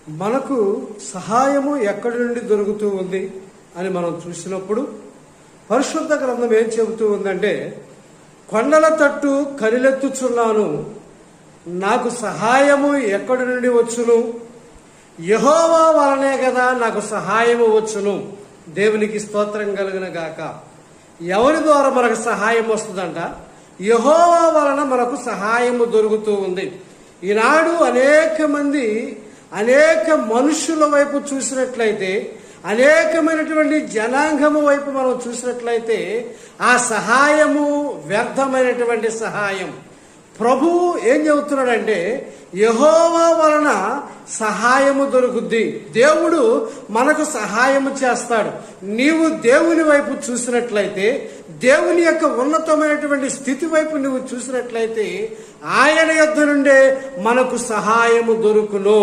మనకు సహాయము ఎక్కడి నుండి దొరుకుతూ ఉంది అని మనం చూసినప్పుడు పరిశుద్ధ గ్రంథం ఏం చెబుతూ ఉందంటే, కొండల తట్టు కనిలెత్తుచున్నాను, నాకు సహాయము ఎక్కడి నుండి వచ్చును, యెహోవా వలనే కదా నాకు సహాయము వచ్చును. దేవునికి స్తోత్రం కలుగున గాక. ఎవరి ద్వారా మనకు సహాయం వస్తుందంట? యెహోవా వలన మనకు సహాయము దొరుకుతూ ఉంది. ఈనాడు అనేక మనుషుల వైపు చూసినట్లయితే, అనేకమైనటువంటి జనాంగము వైపు మనం చూసినట్లయితే ఆ సహాయము వ్యర్థమైనటువంటి సహాయం. ప్రభువు ఏం చెబుతున్నాడంటే, యెహోవా వలన సహాయము దొరుకుద్ది. దేవుడు మనకు సహాయము చేస్తాడు. నీవు దేవుని వైపు చూసినట్లయితే, దేవుని యొక్క ఉన్నతమైనటువంటి స్థితి వైపు నువ్వు చూసినట్లయితే, ఆయన యొద్ద నుండే మనకు సహాయము దొరుకును.